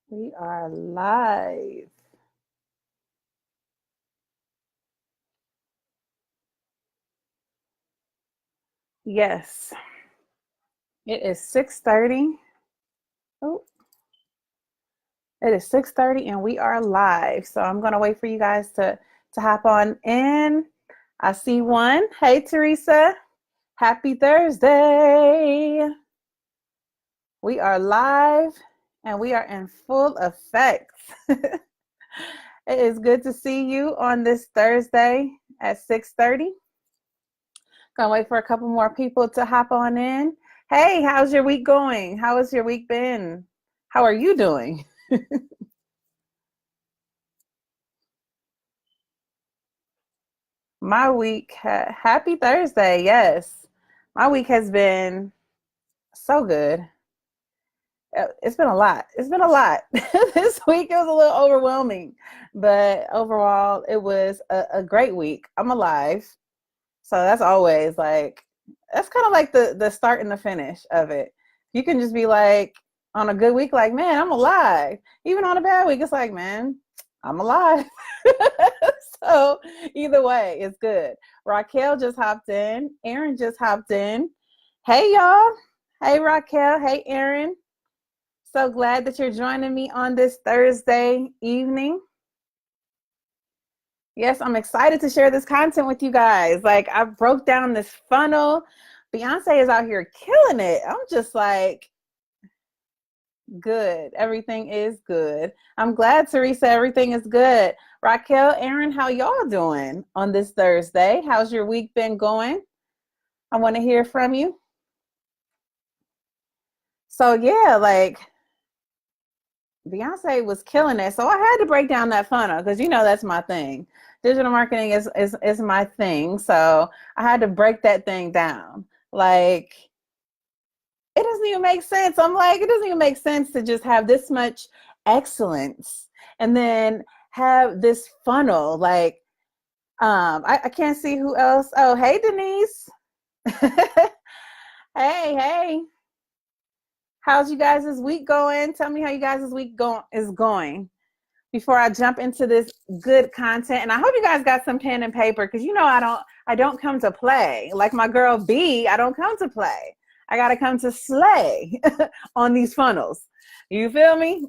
We are live. Yes, it is 6:30. Oh, it is 6:30 and we are live. So I'm gonna wait for you guys to hop on in. I see one. Hey Teresa. Happy Thursday. We are live and we are in full effect. It is good to see you on this Thursday at 6:30. Gonna wait for a couple more people to hop on in. Hey, how's your week going? How has your week been? How are you doing? My week, happy Thursday. Yes. My week has been so good. It's been a lot. It's been a lot. This week it was a little overwhelming, but overall it was a great week. I'm alive. So that's always like, that's kind of like the start and the finish of it. You can just be like, on a good week, like, man, I'm alive. Even on a bad week, it's like, man, I'm alive. So either way, it's good. Raquel just hopped in. Aaron just hopped in. Hey, y'all. Hey, Raquel. Hey, Aaron. So glad that you're joining me on this Thursday evening. Yes, I'm excited to share this content with you guys. Like, I broke down this funnel. Beyonce is out here killing it. I'm just like, good. Everything is good. I'm glad, Teresa, everything is good. Raquel, Aaron, how y'all doing on this Thursday? How's your week been going? I want to hear from you. So yeah, like Beyonce was killing it. So I had to break down that funnel because that's my thing. Digital marketing is my thing. So I had to break that thing down. Like, it doesn't even make sense. I'm like, it doesn't even make sense to just have this much excellence and then have this funnel. Like, I can't see who else. Oh, hey, Denise. Hey, hey. How's you guys' week going? Tell me how you guys' week is going before I jump into this good content. And I hope you guys got some pen and paper because I don't come to play. Like my girl B, I don't come to play. I gotta come to slay on these funnels. You feel me?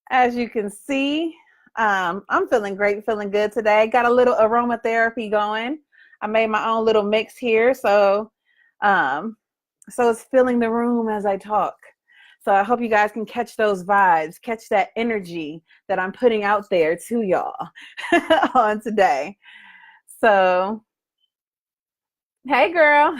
As you can see, I'm feeling great, feeling good today. Got a little aromatherapy going. I made my own little mix here, um, so it's filling the room as I talk. So I hope you guys can catch those vibes, catch that energy that I'm putting out there to y'all on today. So, hey girl.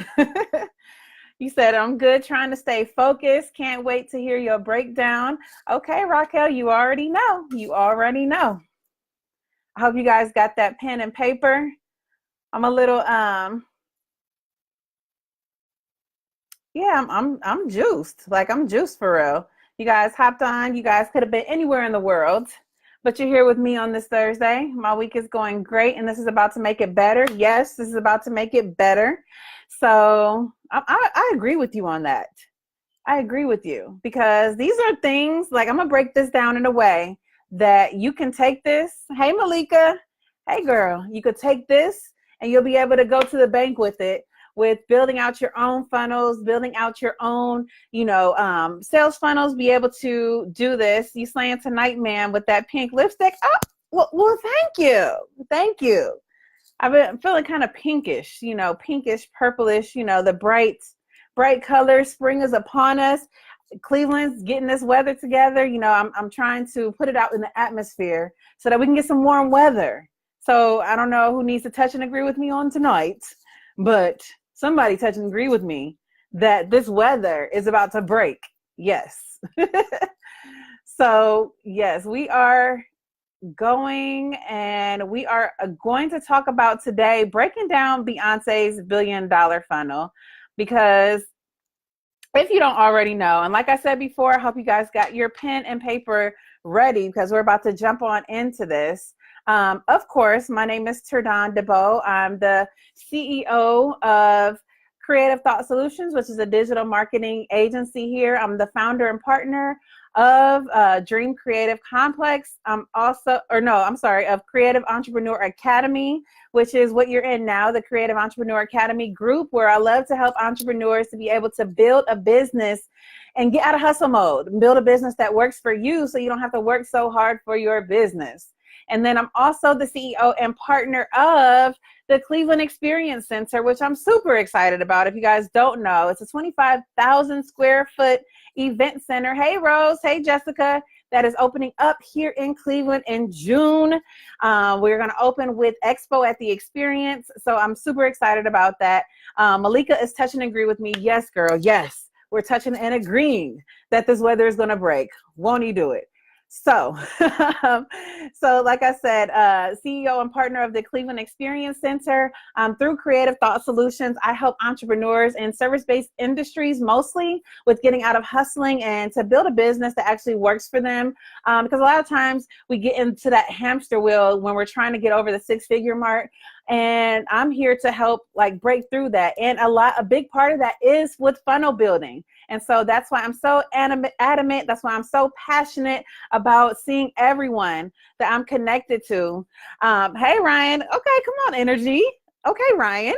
You said I'm good, trying to stay focused. Can't wait to hear your breakdown. Okay, Raquel, you already know. You already know. I hope you guys got that pen and paper. I'm a little yeah, I'm juiced. Like, I'm juiced for real. You guys hopped on. You guys could have been anywhere in the world, but you're here with me on this Thursday. My week is going great, and this is about to make it better. Yes, this is about to make it better. So I agree with you on that. I agree with you because these are things like, I'm gonna break this down in a way that you can take this. Hey, Malika. Hey, girl. You could take this and you'll be able to go to the bank with it, with building out your own funnels, building out your own, sales funnels. Be able to do this. You slaying tonight, man, with that pink lipstick. Oh, well, thank you, thank you. I've been feeling kind of pinkish, pinkish, purplish, the bright colors. Spring is upon us. Cleveland's getting this weather together. I'm trying to put it out in the atmosphere so that we can get some warm weather. So I don't know who needs to touch and agree with me on tonight, but somebody touch and agree with me that this weather is about to break. Yes. So yes, we are going to talk about today breaking down Beyonce's $1 billion funnel, because if you don't already know, and like I said before, I hope you guys got your pen and paper ready because we're about to jump on into this. Of course, my name is Turdon DeBow. I'm the CEO of Creative Thought Solutions, which is a digital marketing agency here. I'm the founder and partner of Dream Creative Complex. Of Creative Entrepreneur Academy, which is what you're in now, the Creative Entrepreneur Academy group, where I love to help entrepreneurs to be able to build a business and get out of hustle mode, build a business that works for you so you don't have to work so hard for your business. And then I'm also the CEO and partner of the Cleveland Experience Center, which I'm super excited about. If you guys don't know, it's a 25,000 square foot event center. Hey, Rose. Hey, Jessica. That is opening up here in Cleveland in June. We're going to open with Expo at the Experience. So I'm super excited about that. Malika is touching and agree with me. Yes, girl. Yes. We're touching and agreeing that this weather is going to break. Won't he do it? So, like I said, CEO and partner of the Cleveland Experience Center. Through Creative Thought Solutions, I help entrepreneurs in service-based industries mostly with getting out of hustling and to build a business that actually works for them. Because a lot of times we get into that hamster wheel when we're trying to get over the six-figure mark. And I'm here to help break through that. And a big part of that is with funnel building. And so that's why I'm so adamant. That's why I'm so passionate about seeing everyone that I'm connected to. Hey, Ryan. Okay, come on, energy. Okay, Ryan.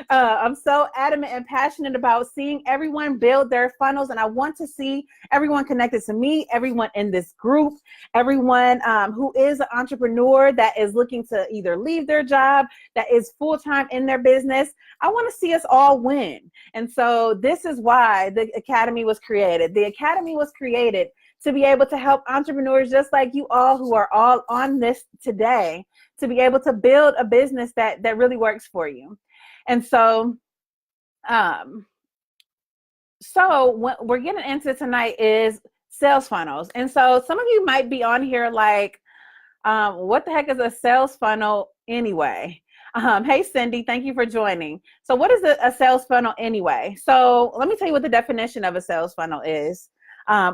I'm so adamant and passionate about seeing everyone build their funnels. And I want to see everyone connected to me, everyone in this group, everyone who is an entrepreneur that is looking to either leave their job, that is full-time in their business. I want to see us all win. And so this is why the Academy was created. The Academy was created to be able to help entrepreneurs just like you all who are all on this today to be able to build a business that really works for you. And so, what we're getting into tonight is sales funnels. And so some of you might be on here like, what the heck is a sales funnel anyway? Hey, Cindy, thank you for joining. So what is a sales funnel anyway? So let me tell you what the definition of a sales funnel is.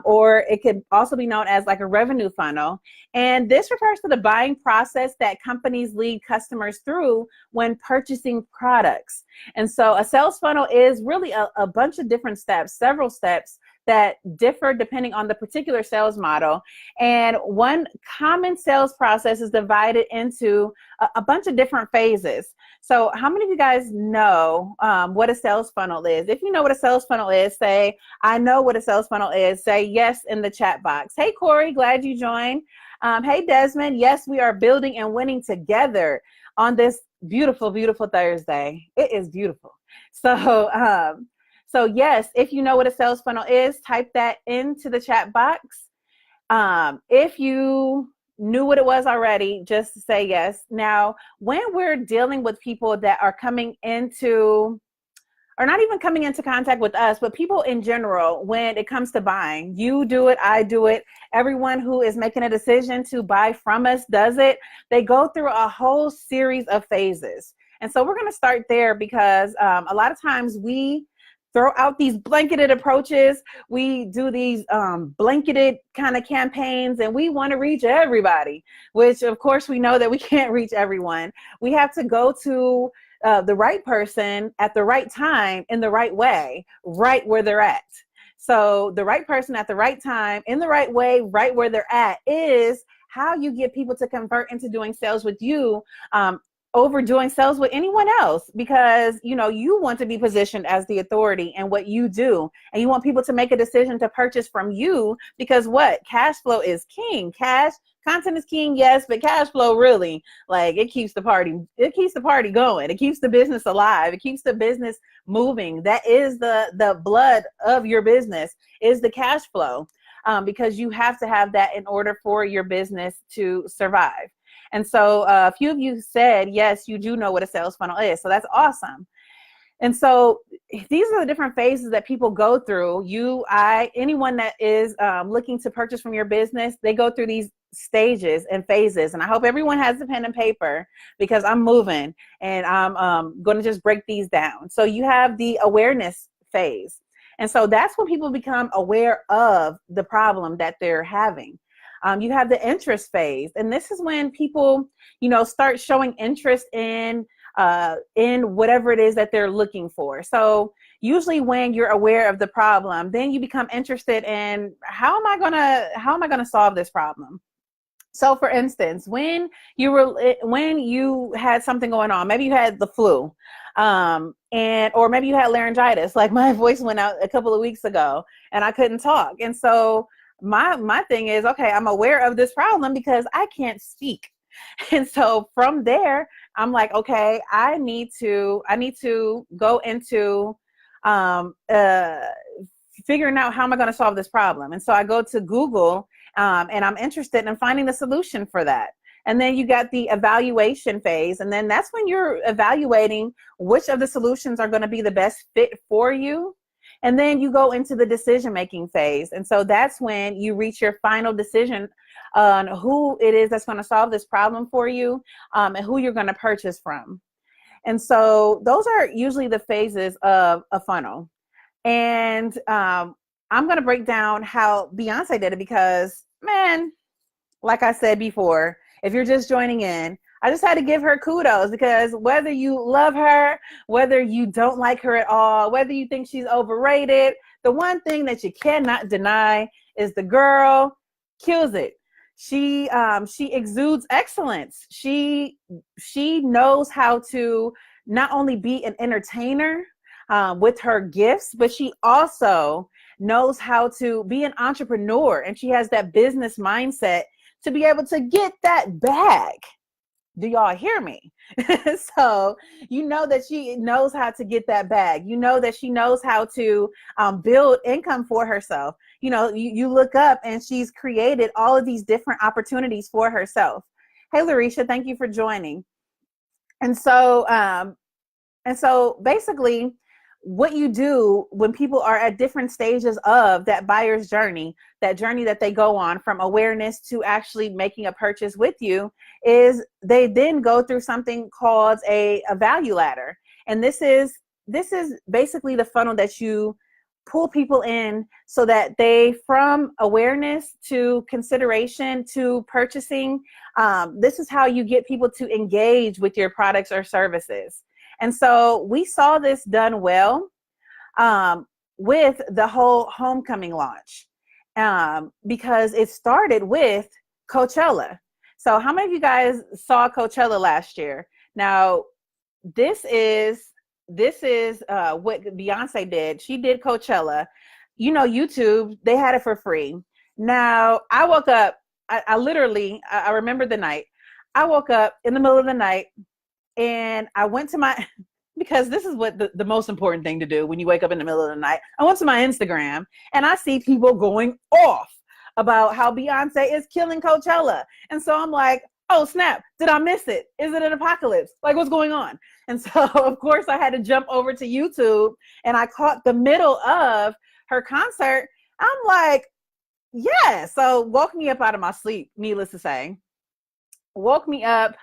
Or it could also be known as like a revenue funnel. And this refers to the buying process that companies lead customers through when purchasing products. And so a sales funnel is really a bunch of different steps, several steps that differ depending on the particular sales model. And one common sales process is divided into a bunch of different phases. So how many of you guys know what a sales funnel is? If you know what a sales funnel is, say, I know what a sales funnel is. Say yes in the chat box. Hey, Corey, glad you joined. Hey, Desmond. Yes, we are building and winning together on this beautiful, beautiful Thursday. It is beautiful. So yes, if you know what a sales funnel is, type that into the chat box. If you knew what it was already, just say yes. Now, when we're dealing with people that are coming into, or not even coming into contact with us, but people in general, when it comes to buying, you do it, I do it, everyone who is making a decision to buy from us does it. They go through a whole series of phases. And so we're going to start there because a lot of times we throw out these blanketed approaches. We do these blanketed kind of campaigns and we want to reach everybody, which of course we know that we can't reach everyone. We have to go to the right person at the right time in the right way, right where they're at. So the right person at the right time in the right way, right where they're at is how you get people to convert into doing sales with you over doing sales with anyone else, because you want to be positioned as the authority in what you do, and you want people to make a decision to purchase from you because cash flow is king. Content is king, yes, but cash flow really, it keeps the party going. It keeps the business alive. It keeps the business moving. That is the blood of your business, is the cash flow, because you have to have that in order for your business to survive. And so a few of you said, yes, you do know what a sales funnel is. So that's awesome. And so these are the different phases that people go through. Anyone that is looking to purchase from your business, they go through these stages and phases. And I hope everyone has a pen and paper because I'm moving and I'm going to just break these down. So you have the awareness phase. And so that's when people become aware of the problem that they're having. You have the interest phase, and this is when people, start showing interest in in whatever it is that they're looking for. So usually when you're aware of the problem, then you become interested in how am I gonna solve this problem? So for instance, when you had something going on, maybe you had the flu, or maybe you had laryngitis, like my voice went out a couple of weeks ago and I couldn't talk. And so my thing is, okay, I'm aware of this problem because I can't speak. And so from there, I'm like, okay, I need to go into figuring out how am I going to solve this problem. And so I go to Google, and I'm interested in finding the solution for that. And then you got the evaluation phase. And then that's when you're evaluating which of the solutions are going to be the best fit for you. And then you go into the decision-making phase. And so that's when you reach your final decision on who it is that's going to solve this problem for you, and who you're going to purchase from. And so those are usually the phases of a funnel. And I'm going to break down how Beyonce did it because, man, like I said before, if you're just joining in, I just had to give her kudos because whether you love her, whether you don't like her at all, whether you think she's overrated, the one thing that you cannot deny is the girl kills it. She exudes excellence. She knows how to not only be an entertainer with her gifts, but she also knows how to be an entrepreneur, and she has that business mindset to be able to get that bag. Do y'all hear me? So you know that she knows how to get that bag. You know that she knows how to build income for herself. You know, you look up and she's created all of these different opportunities for herself. Hey, Larisha, thank you for joining. And so basically, what you do when people are at different stages of that buyer's journey, that journey that they go on from awareness to actually making a purchase with you, is they then go through something called a value ladder. And this is basically the funnel that you pull people in so that they, from awareness to consideration to purchasing, this is how you get people to engage with your products or services. And so we saw this done well with the whole homecoming launch because it started with Coachella. So how many of you guys saw Coachella last year? Now, this is what Beyonce did. She did Coachella. You know, YouTube, they had it for free. Now, I woke up, I literally remember the night. I woke up in the middle of the night, and I went to because this is what the most important thing to do when you wake up in the middle of the night. I went to my Instagram and I see people going off about how Beyonce is killing Coachella. And so I'm like, oh snap, did I miss it? Is it an apocalypse? Like, what's going on? And so of course I had to jump over to YouTube, and I caught the middle of her concert. I'm like, yeah. So woke me up out of my sleep, needless to say. Woke me up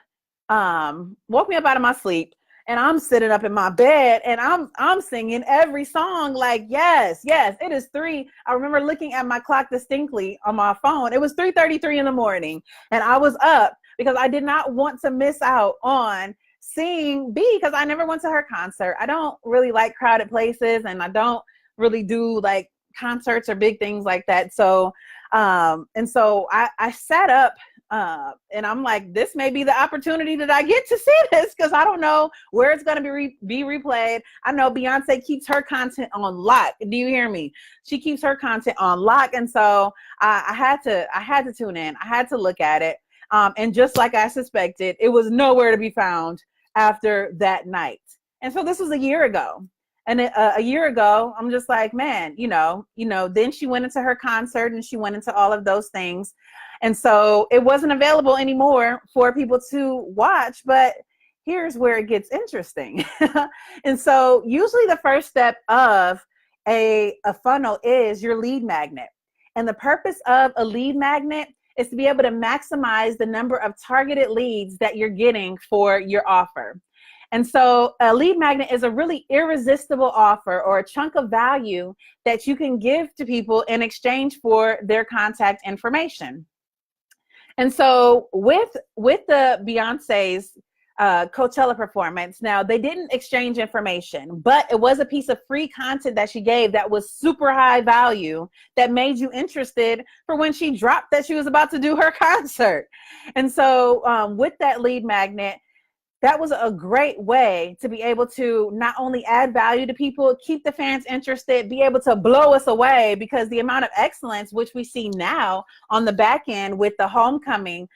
out of my sleep, and I'm sitting up in my bed, and I'm singing every song like, yes, it is 3. I remember looking at my clock distinctly on my phone. It was 3:33 in the morning, and I was up because I did not want to miss out on seeing B, because I never went to her concert. I don't really like crowded places, and I don't really do like concerts or big things like that. So I sat up, and I'm like, this may be the opportunity that I get to see this, because I don't know where it's going to be replayed. I know Beyonce keeps her content on lock. Do you hear me? She keeps her content on lock. And so I had to tune in. I had to look at it. And just like I suspected, it was nowhere to be found after that night. And so this was a year ago. And a year ago, I'm just like, man, then she went into her concert and she went into all of those things. And so it wasn't available anymore for people to watch. But here's where it gets interesting. And so usually the first step of a funnel is your lead magnet. And the purpose of a lead magnet is to be able to maximize the number of targeted leads that you're getting for your offer. And so a lead magnet is a really irresistible offer or a chunk of value that you can give to people in exchange for their contact information. And so with the Beyonce's Coachella performance. Now, they didn't exchange information, but it was a piece of free content that she gave that was super high value that made you interested for when she dropped that she was about to do her concert. And so with that lead magnet, that was a great way to be able to not only add value to people, keep the fans interested, be able to blow us away, because the amount of excellence which we see now on the back end with the homecoming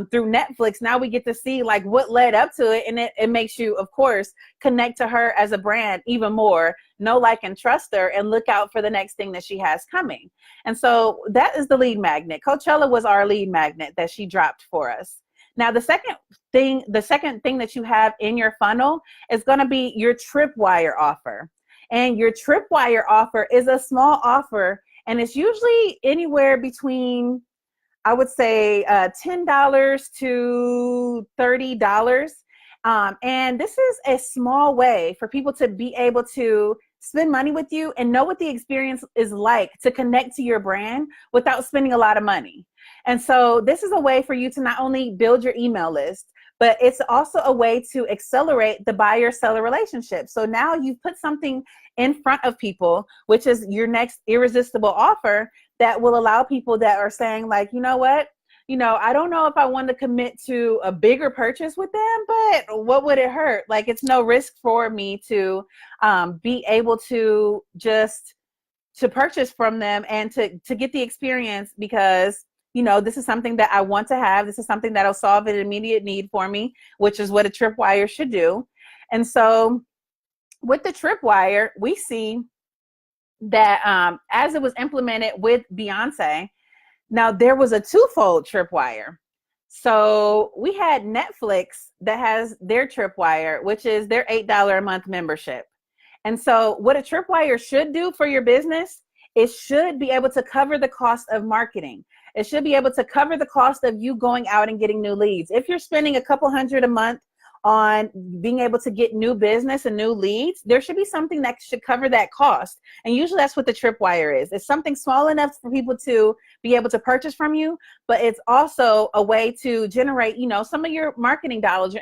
through Netflix, now we get to see like what led up to it. And it makes you, of course, connect to her as a brand even more, know, like, and trust her, and look out for the next thing that she has coming. And so that is the lead magnet. Coachella was our lead magnet that she dropped for us. Now, the second thing that you have in your funnel is going to be your tripwire offer. And your tripwire offer is a small offer, and it's usually anywhere between, I would say, $10 to $30. And this is a small way for people to be able to spend money with you and know what the experience is like to connect to your brand without spending a lot of money. And so this is a way for you to not only build your email list, but it's also a way to accelerate the buyer-seller relationship. So now you've put something in front of people, which is your next irresistible offer that will allow people that are saying like, you know what? I don't know if I want to commit to a bigger purchase with them, but what would it hurt? Like, it's no risk for me to be able to just to purchase from them and to get the experience, because this is something that I want to have. This is something that'll solve an immediate need for me, which is what a tripwire should do. And so with the tripwire, we see that as it was implemented with Beyonce, now there was a twofold tripwire. So we had Netflix that has their tripwire, which is their $8 a month membership. And so what a tripwire should do for your business, it should be able to cover the cost of marketing. It should be able to cover the cost of you going out and getting new leads. If you're spending a couple $100 a month on being able to get new business and new leads, there should be something that should cover that cost. And usually that's what the tripwire is. It's something small enough for people to be able to purchase from you, but it's also a way to generate, some of your marketing dollars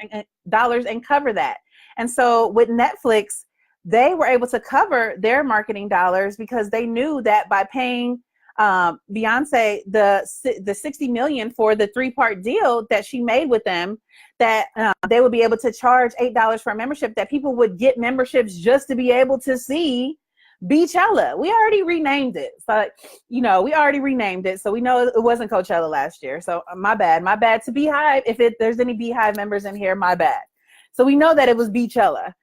and cover that. And so with Netflix, they were able to cover their marketing dollars because they knew that by paying Beyonce the $60 million for the 3-part deal that she made with them, that they would be able to charge $8 for a membership, that people would get memberships just to be able to see Beachella. We already renamed it. So, we already renamed it. So we know it wasn't Coachella last year. So my bad to Beehive. If there's any Beehive members in here, my bad. So we know that it was Beachella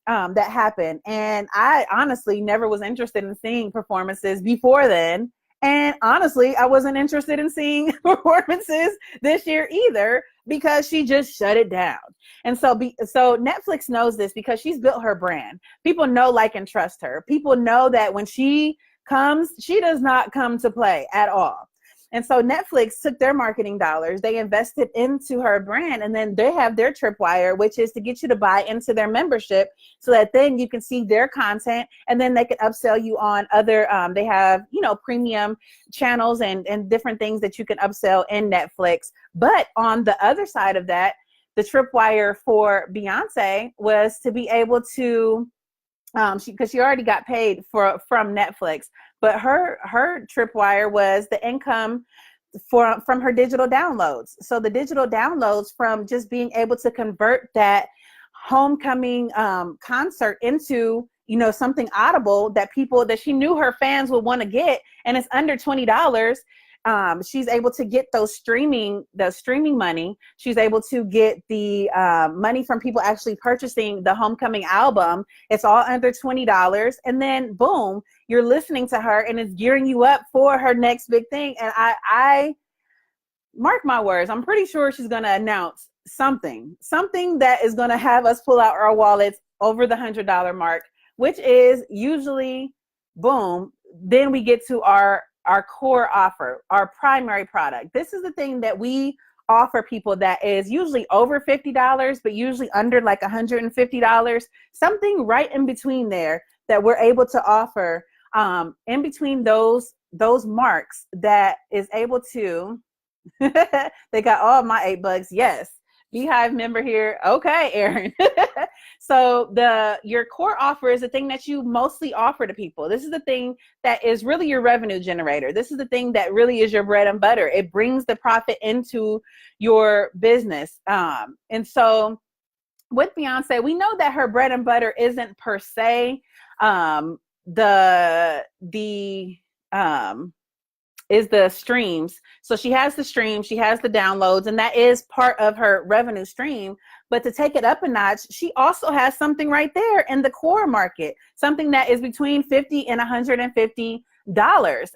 that happened. And I honestly never was interested in seeing performances before then. And honestly, I wasn't interested in seeing performances this year either, because she just shut it down. And so Netflix knows this because she's built her brand. People know, like, and trust her. People know that when she comes, she does not come to play at all. And so Netflix took their marketing dollars, they invested into her brand, and then they have their tripwire, which is to get you to buy into their membership so that then you can see their content, and then they can upsell you on other, they have, premium channels and different things that you can upsell in Netflix. But on the other side of that, the tripwire for Beyonce was to be able to, because she already got paid from Netflix, but her tripwire was the income from her digital downloads. So the digital downloads from just being able to convert that homecoming concert into something audible that she knew her fans would want to get, and it's under $20. She's able to get the streaming money. She's able to get the money from people actually purchasing the homecoming album. It's all under $20. And then boom, you're listening to her and it's gearing you up for her next big thing. And I mark my words, I'm pretty sure she's going to announce something that is going to have us pull out our wallets over the $100 mark, which is usually boom. Then we get to our core offer, our primary product. This is the thing that we offer people that is usually over $50, but usually under like $150, something right in between there that we're able to offer in between those marks that is able to, they got all my $8, yes, Beehive member here. Okay, Aaron. So your core offer is the thing that you mostly offer to people. This is the thing that is really your revenue generator. This is the thing that really is your bread and butter. It brings the profit into your business. And so with Beyonce, we know that her bread and butter isn't per se the is the streams. So she has the streams, she has the downloads, and that is part of her revenue stream. But to take it up a notch, she also has something right there in the core market, something that is between $50 and $150.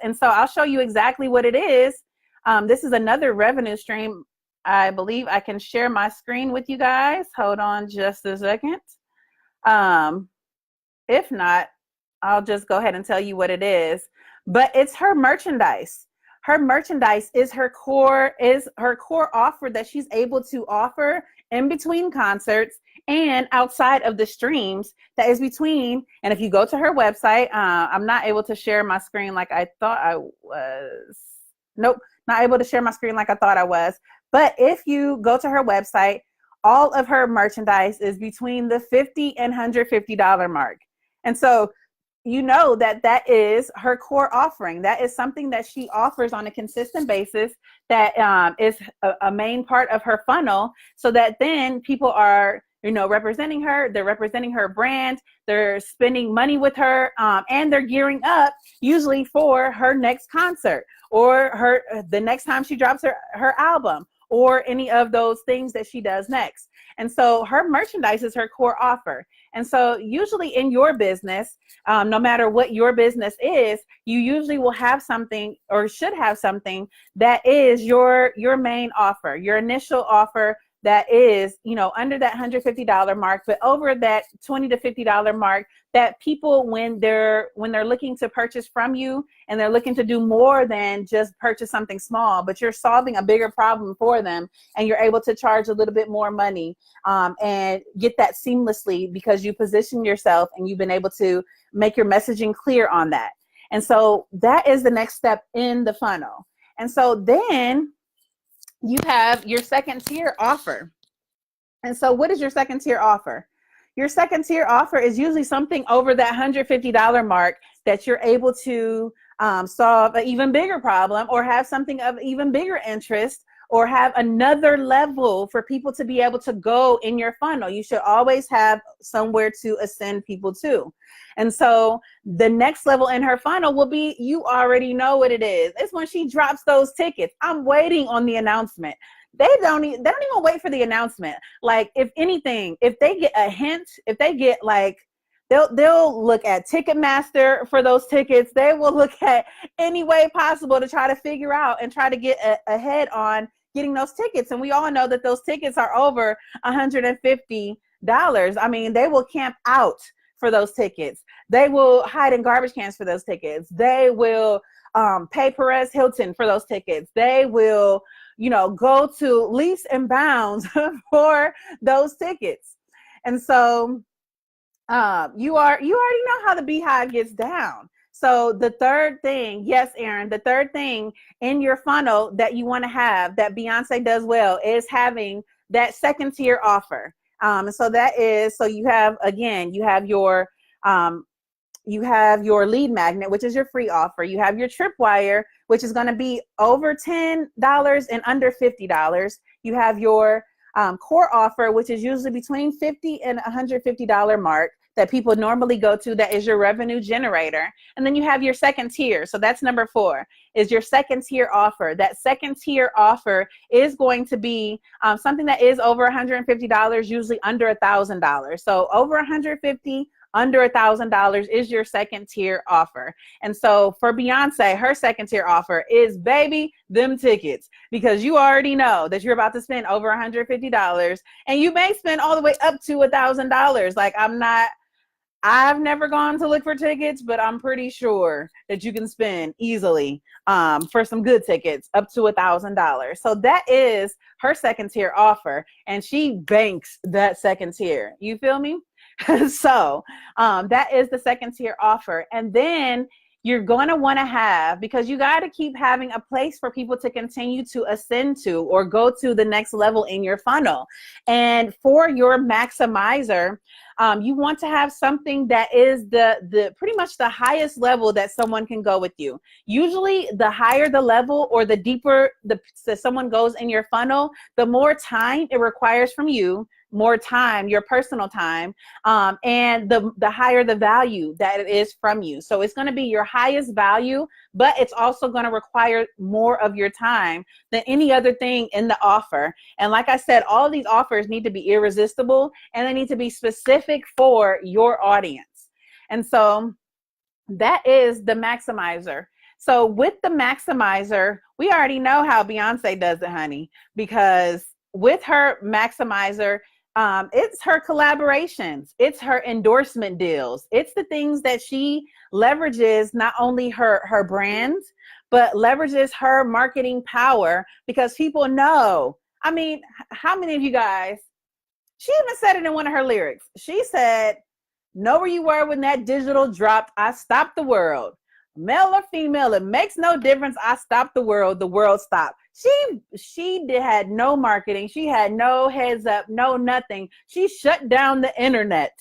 And so I'll show you exactly what it is. This is another revenue stream. I believe I can share my screen with you guys. Hold on just a second. If not, I'll just go ahead and tell you what it is. But it's her merchandise. Her merchandise is her core offer that she's able to offer in between concerts and outside of the streams that is between. And if you go to her website, I'm not able to share my screen like I thought I was. Nope, not able to share my screen like I thought I was. But if you go to her website, all of her merchandise is between the $50 and $150 mark. And so you know that is her core offering. That is something that she offers on a consistent basis that is a main part of her funnel, so that then people are, representing her. They're representing her brand. They're spending money with her, and they're gearing up usually for her next concert or the next time she drops her album or any of those things that she does next. And so her merchandise is her core offer. And so usually in your business, no matter what your business is, you usually will have something or should have something that is your main offer, your initial offer that is, under that $150 mark, but over that $20 to $50 mark, that people, when they're looking to purchase from you and they're looking to do more than just purchase something small, but you're solving a bigger problem for them and you're able to charge a little bit more money and get that seamlessly because you position yourself and you've been able to make your messaging clear on that. And so that is the next step in the funnel. And so then you have your second tier offer. And so what is your second tier offer? Your second tier offer is usually something over that $150 mark that you're able to solve an even bigger problem or have something of even bigger interest or have another level for people to be able to go in your funnel. You should always have somewhere to ascend people to. And so the next level in her funnel will be, you already know what it is. It's when she drops those tickets. I'm waiting on the announcement. They don't even wait for the announcement. Like, if anything, if they get a hint, if they get like, they'll look at Ticketmaster for those tickets. They will look at any way possible to try to figure out and try to get ahead on getting those tickets. And we all know that those tickets are over $150. I mean, they will camp out for those tickets. They will hide in garbage cans for those tickets. They will pay Perez Hilton for those tickets. They will, go to leaps and bounds for those tickets. And so you already know how the Beehive gets down. So the third thing, yes, Aaron, the third thing in your funnel that you want to have that Beyonce does well is having that second tier offer. So you have your lead magnet, which is your free offer. You have your tripwire, which is going to be over $10 and under $50. You have your core offer, which is usually between $50 and $150 mark that people normally go to. That is your revenue generator. And then you have your second tier. So that's number 4, is your second tier offer. That second tier offer is going to be something that is over $150, usually under $1,000. So over $150, under $1,000 is your second tier offer. And so for Beyonce, her second tier offer is, baby, them tickets, because you already know that you're about to spend over $150 and you may spend all the way up to $1,000. Like, I've never gone to look for tickets, but I'm pretty sure that you can spend easily for some good tickets up to $1,000. So that is her second tier offer, and she banks that second tier. You feel me? So that is the second tier offer. And then you're going to want to have, because you got to keep having a place for people to continue to ascend to or go to the next level in your funnel. And for your maximizer, you want to have something that is the pretty much the highest level that someone can go with you. Usually the higher the level or the deeper someone goes in your funnel, the more time it requires from you, more time, your personal time, and the higher the value that it is from you. So it's going to be your highest value, but it's also going to require more of your time than any other thing in the offer. And like I said, all of these offers need to be irresistible, and they need to be specific for your audience. And so that is the maximizer. So with the maximizer, we already know how Beyonce does it, honey, because with her maximizer, it's her collaborations, it's her endorsement deals, it's the things that she leverages, not only her brand, but leverages her marketing power, because people know. I mean, how many of you guys, she even said it in one of her lyrics. She said, know where you were when that digital dropped. I stopped the world. Male or female, it makes no difference. I stopped the world stopped. She had no marketing. She had no heads up, no nothing. She shut down the internet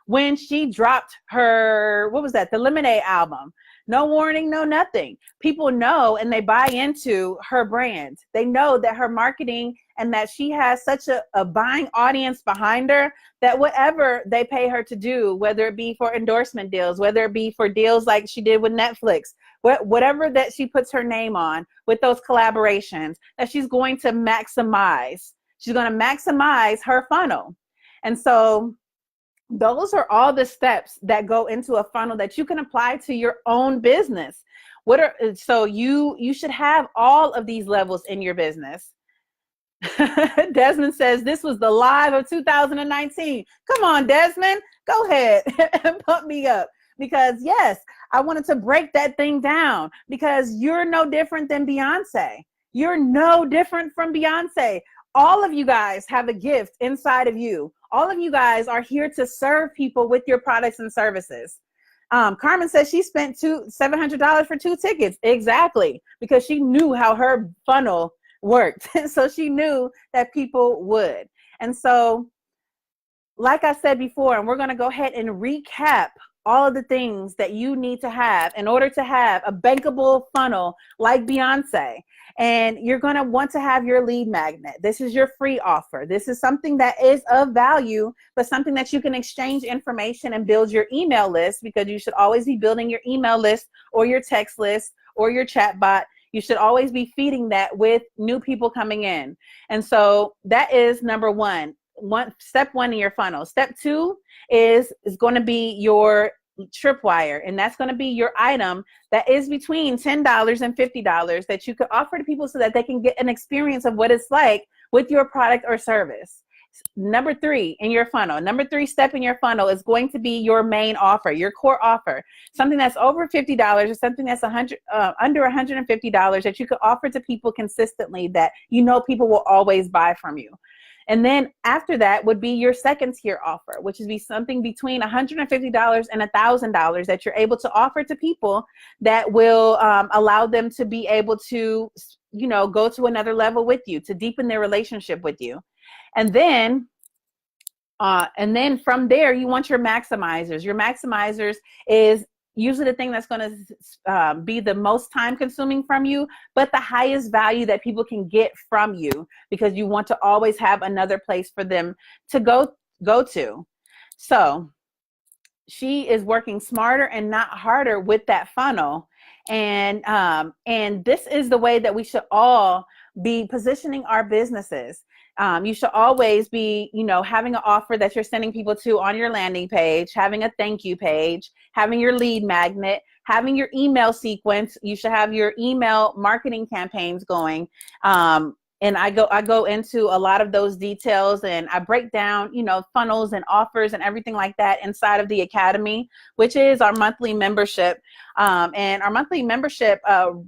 when she dropped her, what was that? The Lemonade album. No warning, no nothing. People know, and they buy into her brand. They know that her marketing and that she has such a buying audience behind her, that whatever they pay her to do, whether it be for endorsement deals, whether it be for deals like she did with Netflix, whatever that she puts her name on with those collaborations, that she's going to maximize. She's going to maximize her funnel. And so those are all the steps that go into a funnel that you can apply to your own business. So you should have all of these levels in your business. Desmond says this was the live of 2019. Come on, Desmond, go ahead and pump me up, because yes, I wanted to break that thing down, because you're no different than Beyonce. You're no different from Beyonce. All of you guys have a gift inside of you. All of you guys are here to serve people with your products and services. Carmen says she spent $700 for 2 tickets. Exactly, because she knew how her funnel worked. So she knew that people would. And so, like I said before, and we're going to go ahead and recap all of the things that you need to have in order to have a bankable funnel like Beyonce. And you're going to want to have your lead magnet. This is your free offer. This is something that is of value, but something that you can exchange information and build your email list, because you should always be building your email list or your text list or your chat bot. You should always be feeding that with new people coming in. And so that is number one. Step one in your funnel. Step two is going to be your tripwire, and that's going to be your item that is between $10 and $50 that you could offer to people so that they can get an experience of what it's like with your product or service. Number three in your funnel, number three step in your funnel is going to be your main offer, your core offer, something that's over $50 or something that's under $150 that you could offer to people consistently, that you know people will always buy from you. And then after that would be your second tier offer, which is something between $150 and $1,000 that you're able to offer to people that will allow them to be able to, go to another level with you, to deepen their relationship with you. And then from there, you want your maximizers. Your maximizers is usually the thing that's going to be the most time consuming from you, but the highest value that people can get from you, because you want to always have another place for them to go to. So she is working smarter and not harder with that funnel. And this is the way that we should all be positioning our businesses. You should always be, having an offer that you're sending people to on your landing page, having a thank you page, having your lead magnet, having your email sequence. You should have your email marketing campaigns going. And I go into a lot of those details, and I break down, you know, funnels and offers and everything like that inside of the academy, which is our monthly membership. And our monthly membership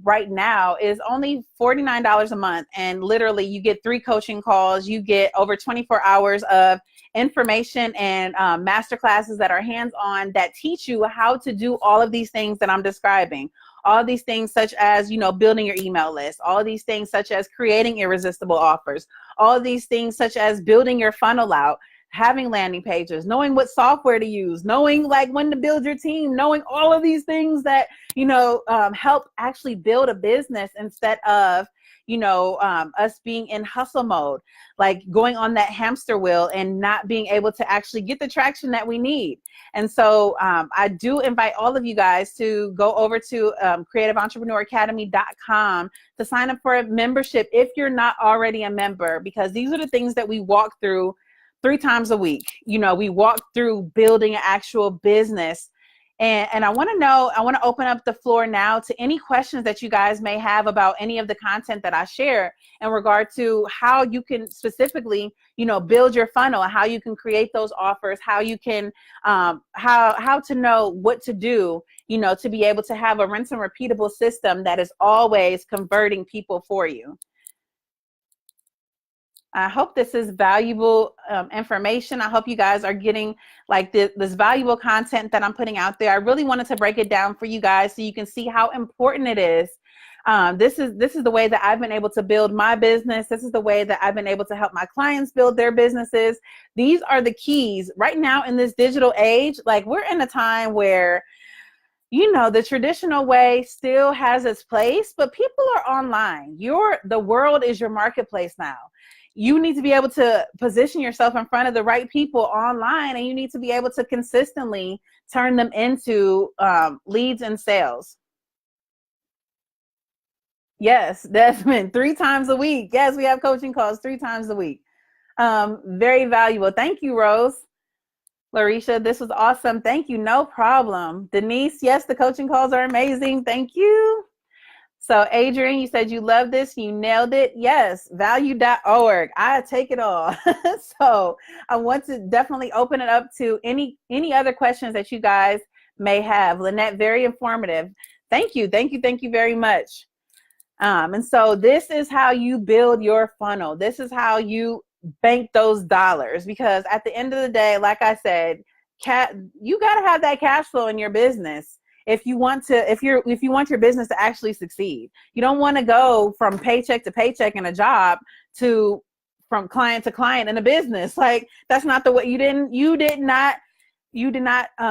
right now is only $49 a month. And literally you get 3 coaching calls, you get over 24 hours of information and master classes that are hands-on that teach you how to do all of these things that I'm describing. All these things such as, you know, building your email list, all these things such as creating irresistible offers, all these things such as building your funnel out, having landing pages, knowing what software to use, knowing like when to build your team, knowing all of these things that, you know, help actually build a business instead of, you know, us being in hustle mode, like going on that hamster wheel and not being able to actually get the traction that we need. And so I do invite all of you guys to go over to creativeentrepreneuracademy.com to sign up for a membership if you're not already a member, because these are the things that we walk through 3 times a week. You know, we walk through building an actual business. And I want to open up the floor now to any questions that you guys may have about any of the content that I share in regard to how you can specifically, you know, build your funnel, how you can create those offers, how you can, how to know what to do, you know, to be able to have a rinse and repeatable system that is always converting people for you. I hope this is valuable information. I hope you guys are getting like this valuable content that I'm putting out there. I really wanted to break it down for you guys so you can see how important it is. This is the way that I've been able to build my business. This is the way that I've been able to help my clients build their businesses. These are the keys right now in this digital age. Like, we're in a time where, you know, the traditional way still has its place, but people are online. The world is your marketplace now. You need to be able to position yourself in front of the right people online, and you need to be able to consistently turn them into leads and sales. Yes, Desmond, 3 times a week. Yes, we have coaching calls 3 times a week. Very valuable. Thank you, Rose. Larisha, this was awesome. Thank you. No problem. Denise, yes, the coaching calls are amazing. Thank you. So Adrian, you said you love this. You nailed it. Yes, value.org. I take it all. So I want to definitely open it up to any other questions that you guys may have. Lynette, very informative. Thank you. Thank you. Thank you very much. And so this is how you build your funnel. This is how you bank those dollars, because at the end of the day, like I said, you got to have that cash flow in your business. If you want your business to actually succeed. You don't want to go from paycheck to paycheck in a job to from client to client in a business. Like, that's not the way. You did not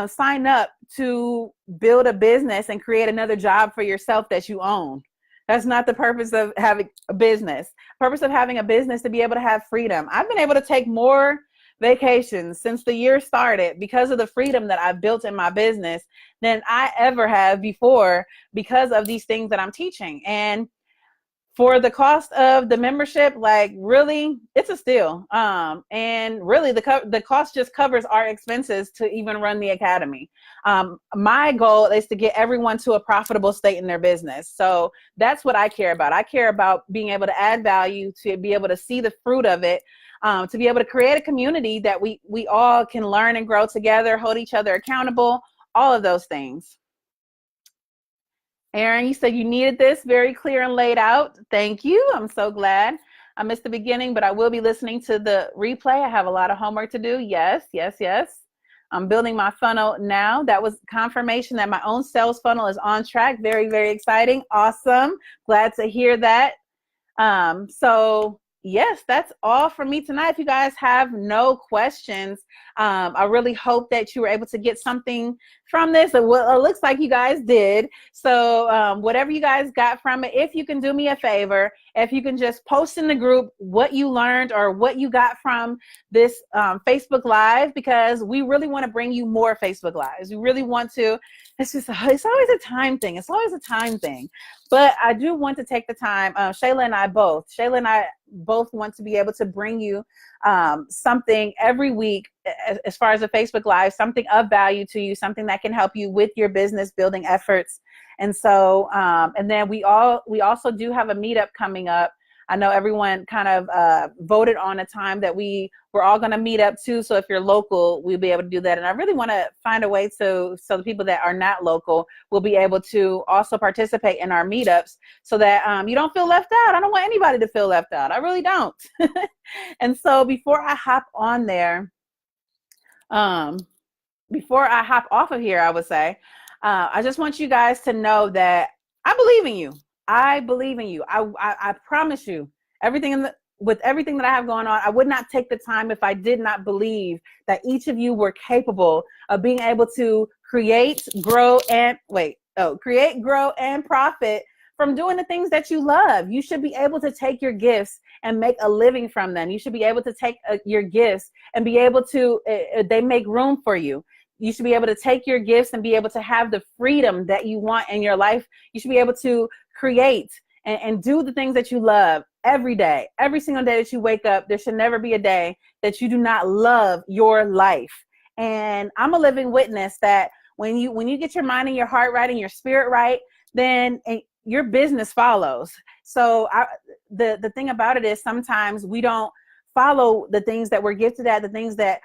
sign up to build a business and create another job for yourself that you own. That's not the purpose of having a business. Purpose of having a business to be able to have freedom. I've been able to take more vacations since the year started because of the freedom that I've built in my business than I ever have before, because of these things that I'm teaching. And for the cost of the membership, like, really, it's a steal. And really the cost just covers our expenses to even run the academy. My goal is to get everyone to a profitable state in their business. So that's what I care about. I care about being able to add value, to be able to see the fruit of it, to be able to create a community that we all can learn and grow together, hold each other accountable, all of those things. Aaron, you said you needed this very clear and laid out. Thank you. I'm so glad. I missed the beginning, but I will be listening to the replay. I have a lot of homework to do. Yes, yes, yes. I'm building my funnel now. That was confirmation that my own sales funnel is on track. Very, very exciting. Awesome. Glad to hear that. So yes, that's all for me tonight. If you guys have no questions, I really hope that you were able to get something from this. It looks like you guys did. So whatever you guys got from it, if you can do me a favor, if you can just post in the group what you learned or what you got from this Facebook Live, because we really want to bring you more Facebook Lives. We really want to. It's always a time thing. It's always a time thing. But I do want to take the time. Shayla and I both want to be able to bring you something every week as far as a Facebook Live, something of value to you, something that can help you with your business building efforts. And so, and then we also do have a meetup coming up I know everyone kind of voted on a time that we're all going to meet up too. So if you're local, we'll be able to do that. And I really want to find a way so the people that are not local will be able to also participate in our meetups so that you don't feel left out. I don't want anybody to feel left out. I really don't. And so before I hop on there, before I hop off of here, I would say, I just want you guys to know that I believe in you. I believe in you. I promise you, with everything that I have going on, I would not take the time if I did not believe that each of you were capable of being able to create, grow, and profit from doing the things that you love. You should be able to take your gifts and make a living from them. You should be able to take your gifts and be able to, they make room for you. You should be able to take your gifts and be able to have the freedom that you want in your life. You should be able to create and do the things that you love every day. Every single day that you wake up, there should never be a day that you do not love your life. And I'm a living witness that when you get your mind and your heart right and your spirit right, then your business follows. So the thing about it is sometimes we don't follow the things that we're gifted at, the things that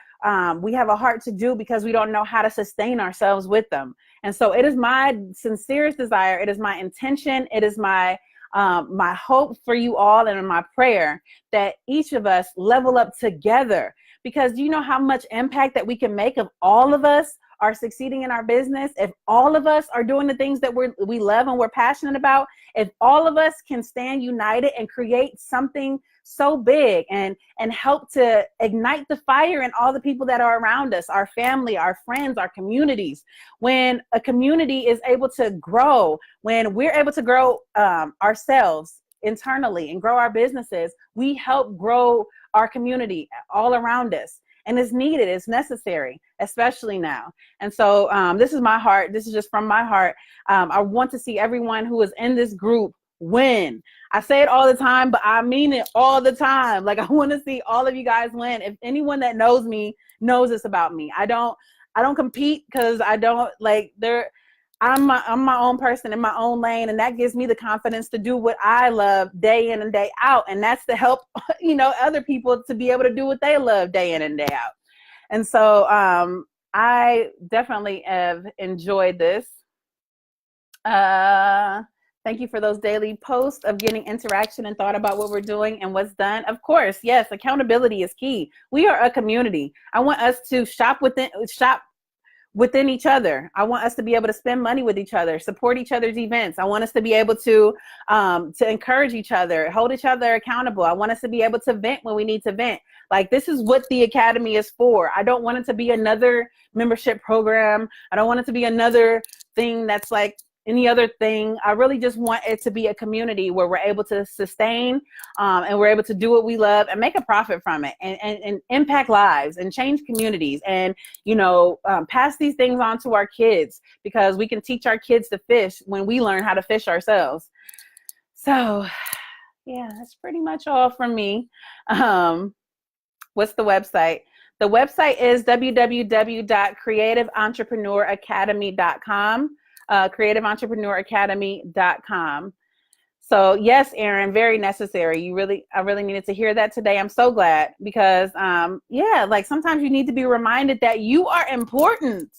we have a heart to do because we don't know how to sustain ourselves with them. And so it is my sincerest desire. It is my intention. It is my hope for you all and my prayer that each of us level up together, because do you know how much impact that we can make if all of us are succeeding in our business, if all of us are doing the things that we love and we're passionate about, if all of us can stand united and create something so big and help to ignite the fire in all the people that are around us, our family, our friends, our communities. When a community is able to grow, when we're able to grow ourselves internally and grow our businesses, we help grow our community all around us. And it's needed, it's necessary, especially now. And so this is my heart. This is just from my heart. I want to see everyone who is in this group win. I say it all the time, but I mean it all the time. Like, I want to see all of you guys win. If anyone that knows me knows this about me. I don't compete because I don't I'm my own person in my own lane, and that gives me the confidence to do what I love day in and day out, and that's to help other people to be able to do what they love day in and day out. And so I definitely have enjoyed this. Thank you for those daily posts of getting interaction and thought about what we're doing and what's done. Of course, yes, accountability is key. We are a community. I want us to shop within each other. I want us to be able to spend money with each other, support each other's events. I want us to be able to encourage each other, hold each other accountable. I want us to be able to vent when we need to vent. Like, this is what the Academy is for. I don't want it to be another membership program. I don't want it to be another thing that's like any other thing. I really just want it to be a community where we're able to sustain and we're able to do what we love and make a profit from it and impact lives and change communities and, pass these things on to our kids, because we can teach our kids to fish when we learn how to fish ourselves. So yeah, that's pretty much all from me. What's the website? The website is www.creativeentrepreneuracademy.com. creativeentrepreneuracademy.com. So yes, Aaron, very necessary. I really needed to hear that today. I'm so glad, because like sometimes you need to be reminded that you are important.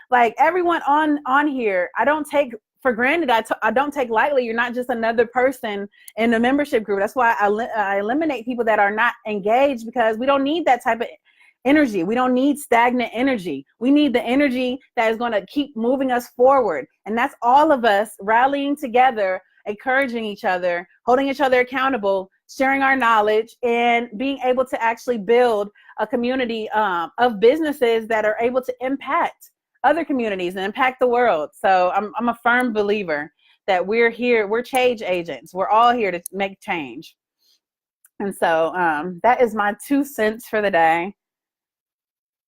Like, everyone on here, I don't take for granted. I don't take lightly. You're not just another person in the membership group. That's why I eliminate people that are not engaged, because we don't need that type of energy. We don't need stagnant energy. We need the energy that is going to keep moving us forward. And that's all of us rallying together, encouraging each other, holding each other accountable, sharing our knowledge, and being able to actually build a community of businesses that are able to impact other communities and impact the world. So I'm a firm believer that we're here. We're change agents. We're all here to make change. And so that is my 2 cents for the day.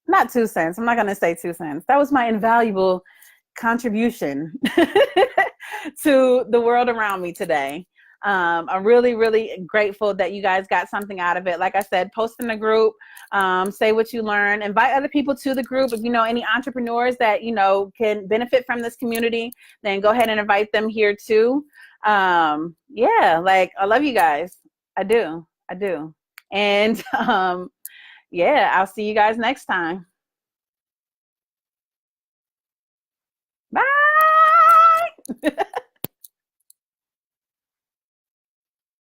Not 2 cents. I'm not going to say 2 cents. That was my invaluable contribution to the world around me today. I'm really, really grateful that you guys got something out of it. Like I said, post in the group, say what you learned, invite other people to the group. If you know any entrepreneurs that, can benefit from this community, then go ahead and invite them here too. I love you guys. I do. I do. And yeah, I'll see you guys next time. Bye.